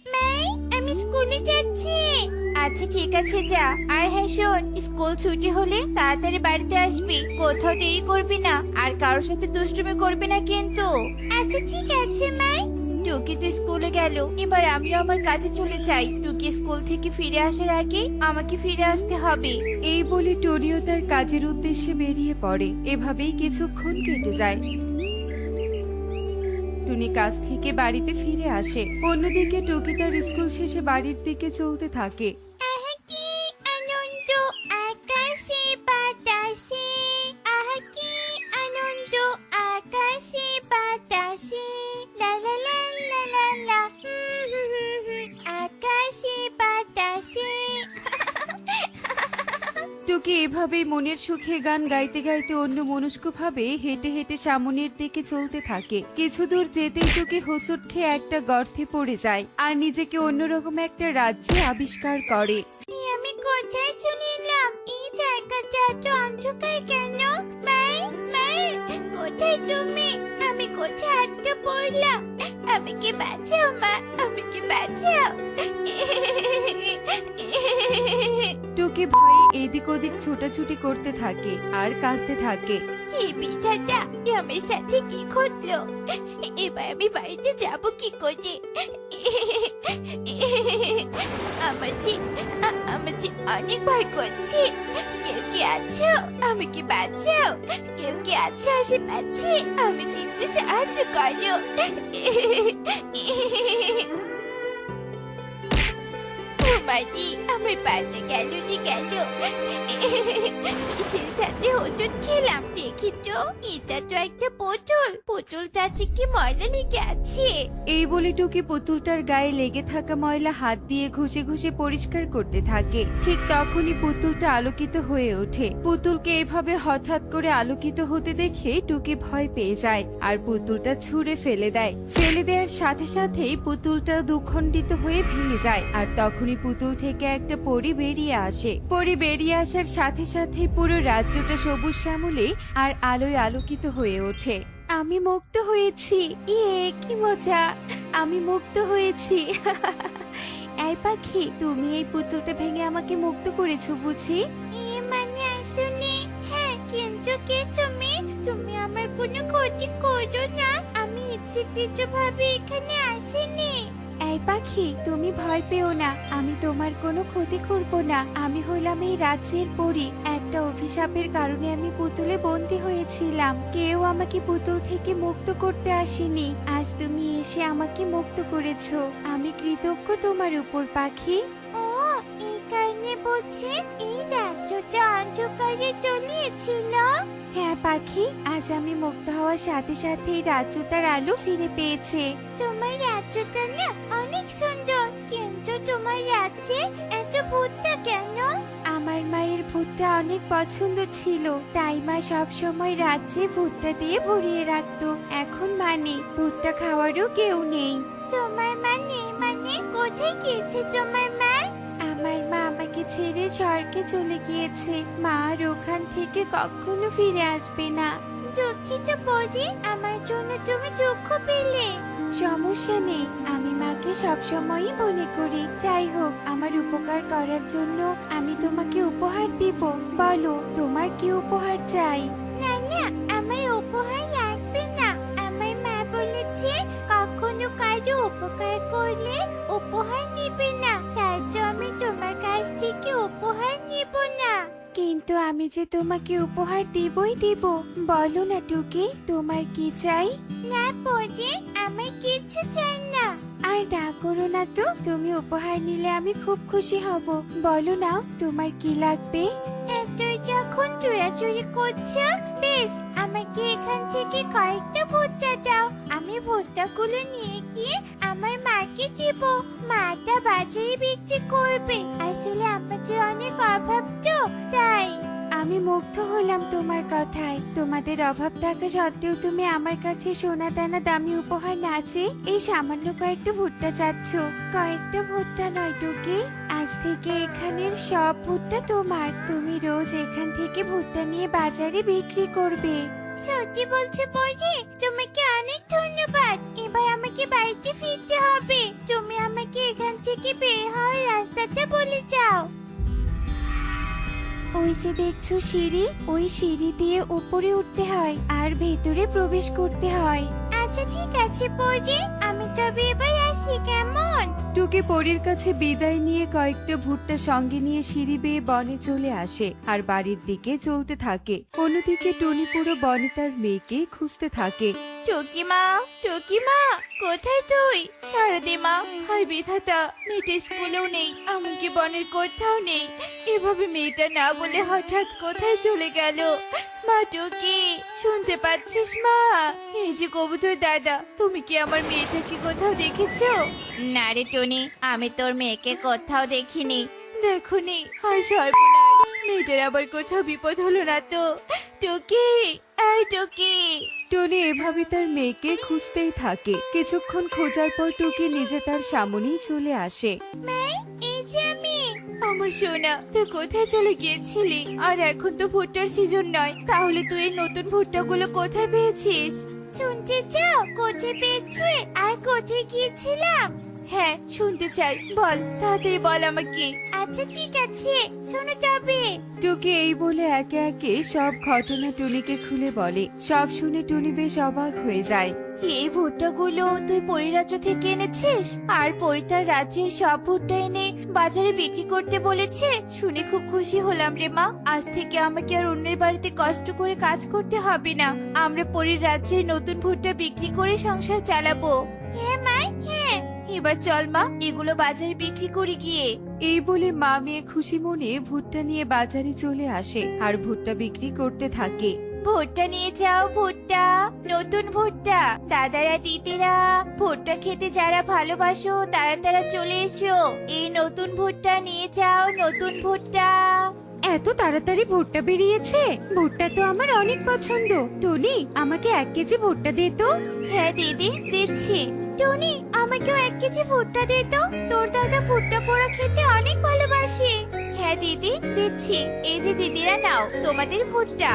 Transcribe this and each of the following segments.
মাই, আমি স্কুলে যাচ্ছি। আচ্ছা ঠিক আছে যা। আর হ্যাঁ শোন, স্কুল ছুটি হলে তাড়াতাড়ি বাড়িতে আসবি, কোথাও দেরি করবি না, আর কারোর সাথে দুষ্টুমি করবি না কিন্তু। আচ্ছা ঠিক আছে মাই। টুকি তো স্কুলে গেল, এবার আমিও আমার কাজে চলে যাই। টুকি স্কুল থেকে ফিরে আসার আগে আমাকে ফিরে আসতে হবে। এই বলে টনিও তার কাজের উদ্দেশ্যে বেরিয়ে পড়ে। এভাবেই কিছুক্ষণ কেটে যায়। টুনি কাজ থেকে বাড়িতে ফিরে আসে। অন্যদিকে টুকি তার স্কুল শেষে বাড়ির দিকে চলতে থাকে। আহা কি আনন্দ, আকাশে বাতাসে। আহা কি আনন্দ, আকাশে বাতাসে। লা লা লা লা লা লা। আকাশে বাতাসে। টুকি এভাবেই মনের সুখে গান গাইতে গাইতে অন্য মনস্কভাবে হেঁটে হেঁটে সামনের দিকে চলতে থাকে। কিছু দূর যেতেই টুকি হোঁচট খেয়ে একটা গর্তে পড়ে যায় আর নিজেকে অন্যরকম একটা রাজ্যে আবিষ্কার করে। আমি কোথায় চলে এলাম? এই জায়গাটা এত অন্ধকার কেন? মাই, মাই, কোথায় তুমি? আমি কোথায় আটকে পড়লাম? আমাকে বাঁচাও মা, আমাকে বাঁচাও। টুকি ভয়ে এদিক ওদিক ছোটাছুটি করতে থাকে আর কাঁদতে থাকে। এই বিধাতা, আমার সাথে কি ঘটলো? এবার আমি বাড়িতে যাব কি করে? আমার যে অনেক ভয় করছে। কেউ কি আছো? আমাকে বাঁচাও। কেউ কি আছো আশেপাশে? আমাকে একটু সাহায্য করো। ও মাজি, আমার পাটা গেল রে গেল। কিসের সাথে হোঁচট খেলাম দেখি তো? এটা তো একটা পুতুল। পুতুলটাতে কি ময়লা লেগে আছে। এই বলে টুকি পুতুলটার গায়ে লেগে থাকা ময়লা হাত দিয়ে ঘষে ঘষে পরিষ্কার করতে থাকে। ঠিক তখনই পুতুলটা আলোকিত হয়ে ওঠে। পুতুলকে এভাবে হঠাৎ করে আলোকিত হতে দেখে টুকি ভয় পেয়ে যায় আর পুতুলটা ছুঁড়ে ফেলে দেয়। ফেলে দেওয়ার সাথে সাথেই পুতুলটা দুখণ্ডিত হয়ে ভেঙে যায়। আর তখনই পুতুল থেকে একটা পরী বেরিয়ে আসে। পরী বেরিয়ে আসার সাথে সাথে পুরো রাজ্যটা সবুজ শ্যামলে আর আলোয় আলোকিত হয়ে ওঠে। আমি মুক্ত হয়েছি, ইয়ে কি মজা, আমি মুক্ত হয়েছি। এই পাখি, তুমি এই পুতুলটা ভেঙে আমাকে মুক্ত করেছো বুঝি? মানে আসলে হ্যাঁ, কিন্তু কে তুমি? তুমি আমার কোনো ক্ষতি করো না। আমি ইচ্ছাকৃত ভাবে এখানে আসিনি। এই পাখি, তুমি ভয় পেও না, আমি তোমার কোনো ক্ষতি করব না। আমি হলাম এই রাজ্যের পরী। একটা অভিশাপের কারণে আমি পুতুলে বন্দী হয়েছিলাম। কেউ আমাকে পুতুল থেকে মুক্ত করতে আসেনি। আজ তুমি এসে আমাকে মুক্ত করেছো। আমি কৃতজ্ঞ তোমার উপর পাখি। ও, এই কারণে বুঝি এই রাজ্যটা অন্ধকারে চলিয়েছিল। হ্যাঁ পাখি, আজ আমি মুক্ত হওয়ার সাথে সাথে এই রাজ্য তার আলো ফিরে পেয়েছে। তোমার রাজ্যটা না অনেক সুন্দর, কিন্তু তোমার রাজ্যে এত ভূতটা কেন? আমার মায়ের ভুট্টা অনেক পছন্দ ছিল, তাই মা সব সময় রাজ্যে ভুট্টা দিয়ে ভরিয়ে রাখতো। এখন মানে ভুট্টা খাওয়ারও কেউ নেই। তোমার মা নেই মানে? কোথায় গিয়েছে তোমার মা? আমার মা আমাকে ছেড়ে স্বর্গে চলে গিয়েছে। মা আর ওখান থেকে কখনো ফিরে আসবে না। দুঃখিত বৌদি, আমার জন্য তুমি দুঃখ পেলে। সমস্যা নেই, আমি মাকে সবসময়ই মনে করি। যাই হোক, আমার উপকার করার জন্য আমি তোমাকে উপহার দিব। বলো, তোমার কি উপহার চাই? না না, আমার উপহার লাগবে না। আমার মা বলেছে কখনো কারো উপকার করলে উপহার নিবে না। তাই তো আমি তোমার কাছ থেকে উপহার নিব না। কিন্তু আমি যে তোমাকে উপহার দিবই দিব। বলো না টুকি, তোমার কি চাই? না বৌদি, আমার কিচ্ছু চাই না। আর না করো না তো, তুমি উপহার নিলে আমি খুব খুশি হব। বলো না, তোমার কি লাগবে? তুই যখন চোরাচুরি করছো, বেশ, আমাকে এখান থেকে কয়েকটা ভুট্টা দাও। আমি ভুট্টাগুলো নিয়ে গিয়ে আমার মাকে দিব। মাটা বাজারে বিক্রি করবে। আসলে আমাদের অনেক অভাব তো, তাই। আমি মুগ্ধ হলাম তোমার কথায়। তোমাদের অভাব থাকা সত্ত্বেও তুমি আমার কাছে সোনা দানা দামি উপহার না চেয়ে এই সামান্য কয়েকটা ভুট্টা চাচ্ছ। কয়েকটা ভুট্টা নয় টুকি, আজ থেকে এখানের সব ভুট্টা তোমার। তুমি রোজ এখান থেকে ভুট্টা নিয়ে বাজারে বিক্রি করবে। সত্যি বলছো বৌদি? তোমাকে অনেক ধন্যবাদ। এবার আমাকে বাড়িতে ফিরতে হবে। তুমি আমাকে আমাকে এখান থেকে বের হওয়ার রাস্তাটা বলে দাও। ওই যে দেখছো সিঁড়ি, ওই সিঁড়ি দিয়ে উপরে উঠতে হয় আর ভেতরে প্রবেশ করতে হয়। আচ্ছা ঠিক আছে পরি, আমি তবে এবার আসি কেমন? টুকি পরীর কাছে বিদায় নিয়ে কয়েকটা ভুট্টা সঙ্গে নিয়ে সিঁড়ি বেয়ে বনে চলে আসে আর বাড়ির দিকে চলতে থাকে। অন্যদিকে টুনি পুরো বনে তার মেয়েকে খুঁজতে থাকে। টুকিমা, টুকিমা, কোথায় তুই? সারা দে মা। হায় বিধাতা, মেয়েটা স্কুলেও নেই, এমনকি বনের কোথাও নেই। এভাবে মেয়েটা না বলে হঠাৎ কোথায় চলে গেল? মা টুকি, শুনতে পাচ্ছিস মা? এই যে কবুতর দাদা, তুমি কি আমার মেয়েটাকে কোথাও দেখেছো? না রে টনি, আমি তোর মেয়েকে কোথাও দেখিনি। দেখুনি? হায় সর্বনাশ, মেয়েটার আবার কোথাও বিপদ হলো না তো? টুকি, এই টুকি। টনি এভাবে তার মেয়েকে খুঁজতেই থাকে। কিছুক্ষণ খোঁজার পর টুকি নিজে তার সামনেই চলে আসে। এই যে আমি। আমার সোনা, তুই কোথায় চলে গিয়েছিলি? আর এখন তো ভুট্টার সিজন নয়, তাহলে তুই এই নতুন ভুট্টাগুলো কোথায় পেয়েছিস? শুনতে চাও কোথায় পেয়েছি আর কোথায় গিয়েছিলাম? হ্যাঁ শুনতে চাই, বল, তাড়াতাড়ি বল আমাকে। আচ্ছা ঠিক আছে, শোনো তবে। টুকি এই বলে একে একে সব ঘটনা টুনিকে খুলে বলে। সব শুনে টুনি বেশ অবাক হয়ে যায়। এই ভুট্টাগুলো তুই পরিরাজ্য থেকে এনেছিস? আর পরি তার রাজ্যের সব ভুট্টা এনে বাজারে বিক্রি করতে বলেছে? শুনে খুব খুশি হলাম রে মা। আজ থেকে আমাকে আর অন্যের বাড়িতে কষ্ট করে কাজ করতে হবে না। আমরা পরির রাজ্যের নতুন ভুট্টা বিক্রি করে সংসার চালাবো। হ্যাঁ মা, হ্যাঁ। এবার চল মা, এগুলো বাজারে বিক্রি করে গিয়ে। এই বলে মা মেয়ে খুশি মনে ভুট্টা নিয়ে বাজারে চলে আসে আর ভুট্টা বিক্রি করতে থাকে। ভুট্টা নিয়ে যাও, ভুট্টা, নতুন ভুট্টা। দাদারা দিদিরা, ভুট্টা খেতে যারা ভালোবাসো তারা তারা চলে এসো। এই নতুন ভুট্টা নিয়ে যাও, নতুন ভুট্টা। এত তাড়াতাড়ি ভুট্টা বেরিয়েছে? ভুট্টা তো আমার অনেক পছন্দ। টনি, আমাকে 1 কেজি ভুট্টা দে তো। হ্যাঁ দিদি, দিচ্ছি। টনি, আমাকেও 1 কেজি ভুট্টা দে তো। তোর দাদা ভুট্টা পোড়া খেতে অনেক ভালোবাসে। হ্যাঁ দিদি, দিচ্ছি। এই যে দিদিরা, নাও তোমাদের ভুট্টা।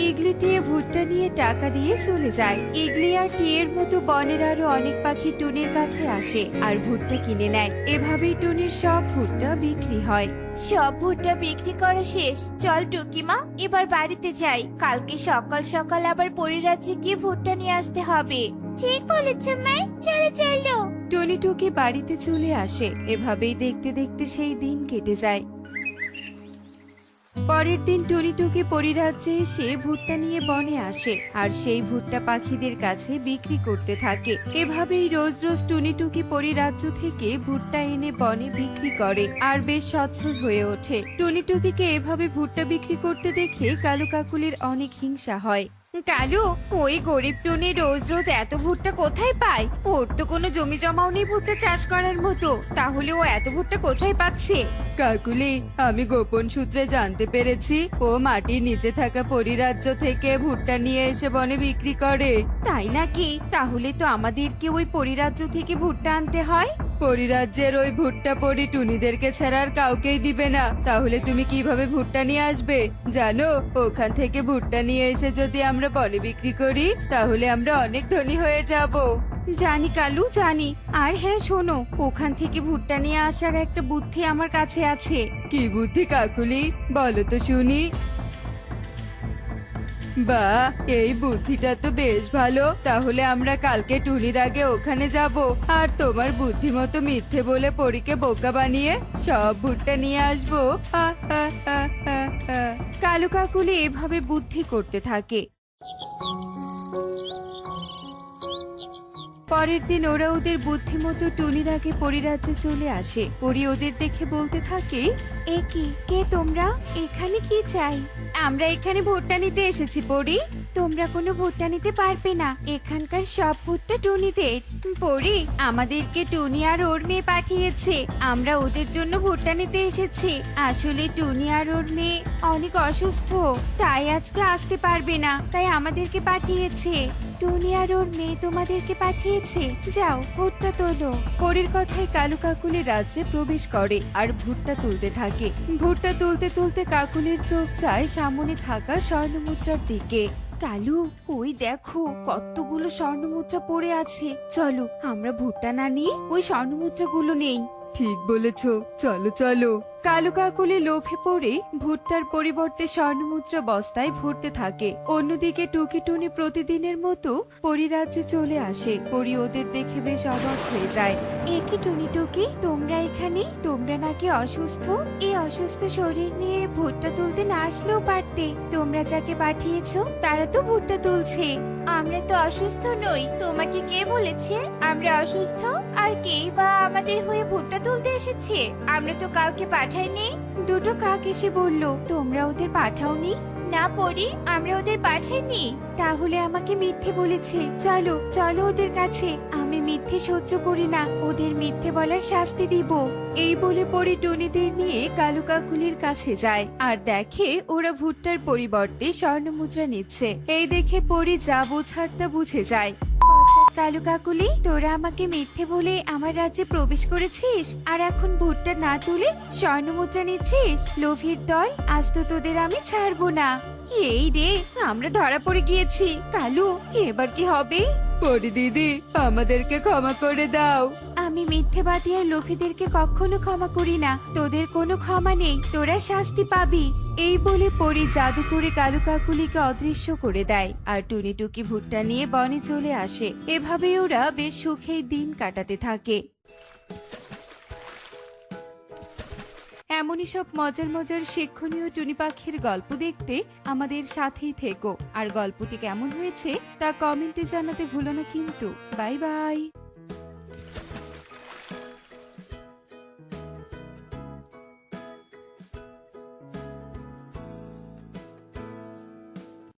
ইগলি টিয়ে ভুট্টা নিয়ে টাকা দিয়ে চলে যায়। ইগলি আর টিয়ের মতো বনের আরো অনেক পাখি টুনির কাছে আসে আর ভুট্টা কিনে নেয়। এভাবেই টুনির সব ভুট্টা বিক্রি হয়। সব ভুট্টা বিক্রি করা শেষ। চল টুকিমা, এবার বাড়িতে যাই। কালকে সকাল সকাল আবার পরিরাজ্যে গিয়ে ভুট্টা নিয়ে আসতে হবে। ঠিক বলেছ মা, চলো চলো। টনি টুকি বাড়িতে চলে আসে। এভাবেই দেখতে দেখতে সেই দিন কেটে যায়। পরের দিন টুনি টুকি পরিরাজ্যে এসে ভুট্টা নিয়ে বনে আসে আর সেই ভুট্টা পাখিদের কাছে বিক্রি করতে থাকে। এভাবেই রোজ রোজ টুনি টুকি পরিরাজ্য থেকে ভুট্টা এনে বনে বিক্রি করে আর বেশ সচ্ছল হয়ে ওঠে। টুনি টুকিকে এভাবে ভুট্টা বিক্রি করতে দেখে কালু কাকুলির অনেক হিংসা হয়। কালু, ওই গরিব টুনি রোজ রোজ এত ভুট্টা কোথায় পায়? ওর তো কোনো জমি জমাও নেই ভুট্টা চাষ করার মতো, তাহলে ও এত ভুট্টা কোথায় পাচ্ছে? কাকুলি, আমি গোপন সূত্রে জানতে পেরেছি ও মাটির নিচে থাকা পরিরাজ্য থেকে ভুট্টা নিয়ে এসে বনে বিক্রি করে। তাই নাকি? তাহলে তো আমাদেরকে ওই পরিরাজ্য থেকে ভুট্টা আনতে হয়। পরিরাজ্যের ওই ভুট্টা পরি টুনিদেরকে ছাড়া আর কাউকেই দিবে না। তাহলে তুমি কিভাবে ভুট্টা নিয়ে আসবে? জানো, ওখান থেকে ভুট্টা নিয়ে এসে যদি আমরা বনে বিক্রি করি তাহলে আমরা অনেক ধনী হয়ে যাব। জানি কালু, জানি। আর হ্যাঁ শোনো, ওখান থেকে ভুট্টা নিয়ে আসার একটা বুদ্ধি আমার কাছে আছে। কি বুদ্ধি কাকুলি, বলো তো শুনি। বাহ, এই বুদ্ধিটা তো বেশ ভালো। তাহলে আমরা কালকে টুনির আগে ওখানে যাব আর তোমার বুদ্ধি মতো মিথ্যে বলে পরীকে বোকা বানিয়ে সব ভুট্টা নিয়ে আসবো। কালু কাকুলি এভাবে বুদ্ধি করতে থাকে। পরের দিন ওরা ওদের বুদ্ধিমতো টুনির আগে পরিরাজ্যে চলে আসে। পরি ওদের দেখে বলতে থাকে, এ কি, কে তোমরা? এখানে কি চাই? আমরা এখানে ভুট্টা নিতে এসেছি পরি। তোমরা কোনো ভুট্টা নিতে পারবে না, এখানকার সব ভুট্টা টুনিদের। পরি, আমাদেরকে টুনি আর ওর মেয়ে পাঠিয়েছে, আমরা ওদের জন্য ভুট্টা নিতে এসেছি। আসলে টুনি আর ওর মেয়ে অনেক অসুস্থ, তাই আজকে আসতে পারবে না, তাই আমাদেরকে পাঠিয়েছে। টুনি আর ওর মেয়ে তোমাদেরকে পাঠিয়েছে, যাও ভুট্টা তোলো। পরীর কথায় কালু কাকুলি রাজ্যে প্রবেশ করে আর ভুট্টা তুলতে থাকে। ভুট্টা তুলতে তুলতে কাকুলির চোখ যায় সামনে থাকা স্বর্ণমুদ্রার দিকে। কালু, ওই দেখো কতগুলো স্বর্ণমুদ্রা পড়ে আছে। চলো আমরা ভুট্টা না নিয়ে ওই স্বর্ণমুদ্রাগুলো নেই। ঠিক বলেছো, চলো চলো। কালু কাকুলি লোভে পড়ে ভুট্টার পরিবর্তে স্বর্ণমুদ্রা বস্তায় ভরতে থাকে। অন্যদিকে টুকি টুনি প্রতিদিনের মতো পরিরাজ্যে চলে আসে। পরি ওদের দেখে বেশ অবাক হয়ে যায়। এ কি টুনি টুকি, তোমরা এখানে? তোমরা নাকি অসুস্থ? এই অসুস্থ শরীর নিয়ে ভুট্টা তুলতে না আসলেও পারতে। তোমরা যাকে পাঠিয়েছো তারা তো ভুট্টা তুলছে। আমরা তো অসুস্থ নই, তোমাকে কে বলেছে আমরা অসুস্থ? আর কেই বা আমাদের হয়ে ভুট্টা তুলতে এসেছে? আমরা তো কাউকে পাঠাইনি। দুটো কাক এসে বলল তোমরা ওদের পাঠাওনি। না পরি, আমরা ওদের পাঠাইনি। তাহলে আমাকে মিথ্যে বলেছে। চলো চলো ওদের কাছে, আমি মিথ্যে সহ্য করি না, ওদের মিথ্যে বলার শাস্তি দিব। এই বলে পরি টুনিদের নিয়ে কালু কাকুলির কাছে যায় আর দেখে ওরা ভুট্টার পরিবর্তে স্বর্ণমুদ্রা নিচ্ছে। এই দেখে পরি যা বোঝার তা বুঝে যায়। কালু কাকুলি, তোরা আমাকে মিথ্যে বলে আমার রাজ্যে প্রবেশ করেছিস আর এখন ভুট্টা না তুলে স্বর্ণমুদ্রা নিচ্ছিস। লোভীর দল, আজ তো তোদের আমি ছাড়বো না। এই রে, আমরা ধরা পড়ে গিয়েছি। কালু, এবার কি হবে? পরি দিদি, আমাদেরকে ক্ষমা করে দাও। আমি মিথ্যেবাদী আর লোভীদেরকে কখনো ক্ষমা করি না। তোদের কোনো ক্ষমা নেই, তোরা শাস্তি পাবি। এই বলে পরি জাদু করে কালু কাকুলিকে অদৃশ্য করে দেয় আর টুনি টুকি ভুট্টা নিয়ে বনে চলে আসে। এভাবে ওরা বেশ সুখেই দিন কাটাতে থাকে। এমনই সব মজার মজার শিক্ষণীয় টুনি পাখির গল্প দেখতে আমাদের সাথেই থেকো। আর গল্পটি কেমন হয়েছে তা কমেন্টে জানাতে ভুলো না কিন্তু। Bye bye.